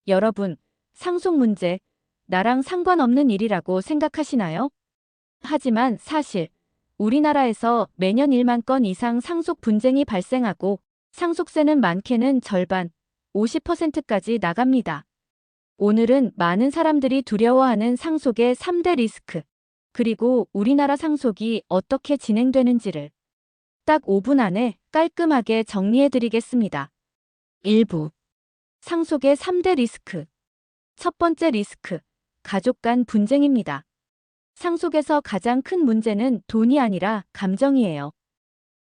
여러분, 상속 문제, 나랑 상관없는 일이라고 생각하시나요? 하지만 사실, 우리나라에서 매년 1만 건 이상 상속 분쟁이 발생하고 상속세는 많게는 절반, 50%까지 나갑니다. 오늘은 많은 사람들이 두려워하는 상속의 3대 리스크, 그리고 우리나라 상속이 어떻게 진행되는지를 딱 5분 안에 깔끔하게 정리해드리겠습니다. 1부. 상속의 3대 리스크. 첫 번째 리스크, 가족 간 분쟁입니다. 상속에서 가장 큰 문제는 돈이 아니라 감정이에요.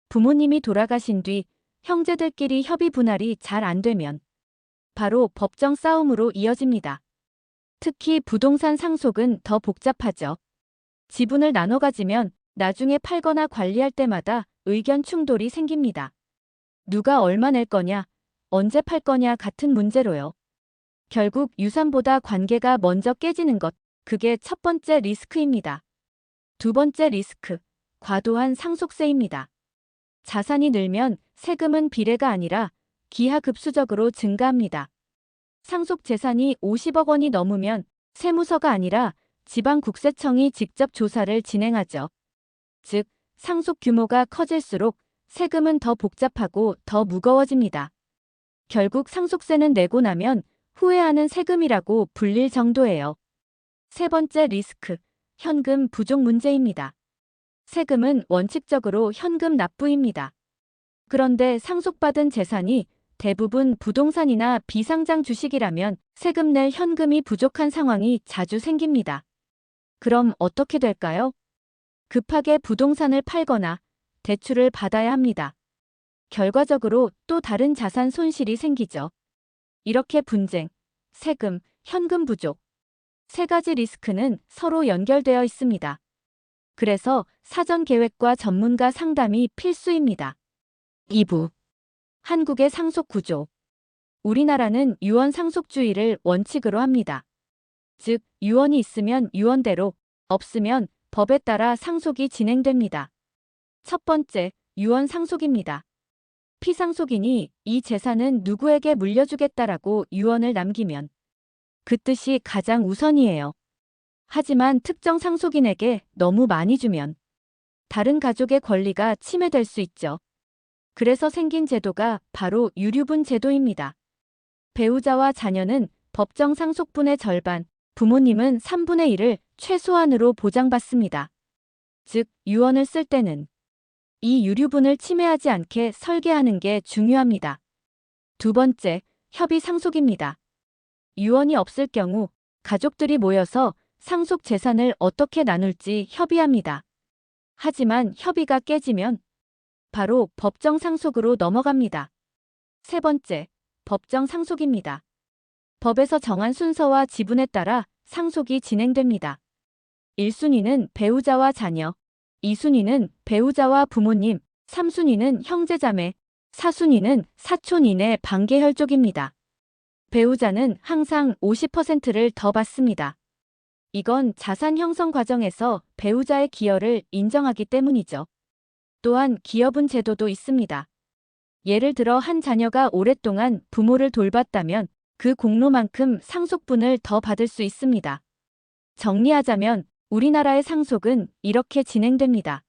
부모님이 돌아가신 뒤 형제들끼리 협의 분할이 잘 안 되면 바로 법정 싸움으로 이어집니다. 특히 부동산 상속은 더 복잡하죠. 지분을 나눠 가지면 나중에 팔거나 관리할 때마다 의견 충돌이 생깁니다. 누가 얼마 낼 거냐, 언제 팔 거냐 같은 문제로요. 결국 유산보다 관계가 먼저 깨지는 것, 그게 첫 번째 리스크입니다. 두 번째 리스크, 과도한 상속세입니다. 자산이 늘면 세금은 비례가 아니라 기하급수적으로 증가합니다. 상속 재산이 50억 원이 넘으면 세무서가 아니라 지방국세청이 직접 조사를 진행하죠. 즉, 상속 규모가 커질수록 세금은 더 복잡하고 더 무거워집니다. 결국 상속세는 내고 나면 후회하는 세금이라고 불릴 정도예요. 세 번째 리스크, 현금 부족 문제입니다. 세금은 원칙적으로 현금 납부입니다. 그런데 상속받은 재산이 대부분 부동산이나 비상장 주식이라면 세금 낼 현금이 부족한 상황이 자주 생깁니다. 그럼 어떻게 될까요? 급하게 부동산을 팔거나 대출을 받아야 합니다. 결과적으로 또 다른 자산 손실이 생기죠. 이렇게 분쟁, 세금, 현금 부족, 세 가지 리스크는 서로 연결되어 있습니다. 그래서 사전 계획과 전문가 상담이 필수입니다. 2부. 한국의 상속 구조. 우리나라는 유언 상속주의를 원칙으로 합니다. 즉, 유언이 있으면 유언대로, 없으면 법에 따라 상속이 진행됩니다. 첫 번째, 유언 상속입니다. 피상속인이 이 재산은 누구에게 물려주겠다라고 유언을 남기면 그 뜻이 가장 우선이에요. 하지만 특정 상속인에게 너무 많이 주면 다른 가족의 권리가 침해될 수 있죠. 그래서 생긴 제도가 바로 유류분 제도입니다. 배우자와 자녀는 법정 상속분의 절반, 부모님은 3분의 1을 최소한으로 보장받습니다. 즉, 유언을 쓸 때는 이 유류분을 침해하지 않게 설계하는 게 중요합니다. 두 번째, 협의 상속입니다. 유언이 없을 경우 가족들이 모여서 상속 재산을 어떻게 나눌지 협의합니다. 하지만 협의가 깨지면 바로 법정 상속으로 넘어갑니다. 세 번째, 법정 상속입니다. 법에서 정한 순서와 지분에 따라 상속이 진행됩니다. 1순위는 배우자와 자녀, 2순위는 배우자와 부모님, 3순위는 형제자매, 4순위는 사촌 이내 반계혈족입니다. 배우자는 항상 50%를 더 받습니다. 이건 자산 형성 과정에서 배우자의 기여를 인정하기 때문이죠. 또한 기여분 제도도 있습니다. 예를 들어 한 자녀가 오랫동안 부모를 돌봤다면 그 공로만큼 상속분을 더 받을 수 있습니다. 정리하자면 우리나라의 상속은 이렇게 진행됩니다.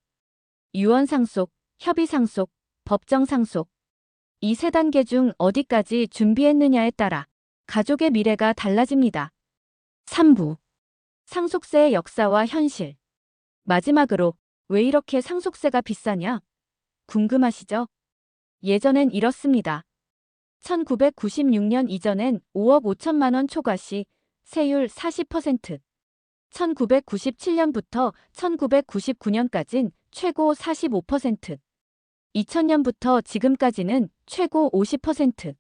유언 상속, 협의 상속, 법정 상속. 이 세 단계 중 어디까지 준비했느냐에 따라 가족의 미래가 달라집니다. 3부. 상속세의 역사와 현실. 마지막으로 왜 이렇게 상속세가 비싸냐? 궁금하시죠? 예전엔 이렇습니다. 1996년 이전엔 5억 5천만 원 초과 시 세율 40%, 1997년부터 1999년까진 최고 45%, 2000년부터 지금까지는 최고 50%,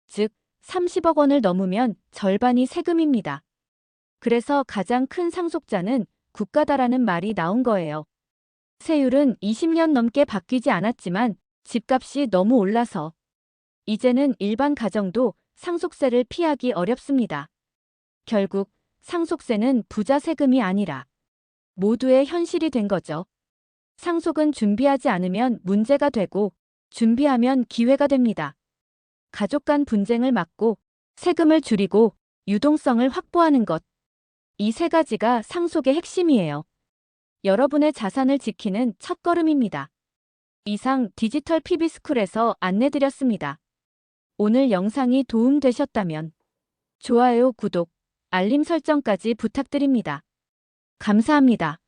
즉 30억 원을 넘으면 절반이 세금입니다. 그래서 가장 큰 상속자는 국가다라는 말이 나온 거예요. 세율은 20년 넘게 바뀌지 않았지만 집값이 너무 올라서 이제는 일반 가정도 상속세를 피하기 어렵습니다. 결국 상속세는 부자 세금이 아니라 모두의 현실이 된 거죠. 상속은 준비하지 않으면 문제가 되고 준비하면 기회가 됩니다. 가족 간 분쟁을 막고 세금을 줄이고 유동성을 확보하는 것. 이 세 가지가 상속의 핵심이에요. 여러분의 자산을 지키는 첫걸음입니다. 이상 디지털 PB스쿨에서 안내드렸습니다. 오늘 영상이 도움되셨다면 좋아요, 구독, 알림 설정까지 부탁드립니다. 감사합니다.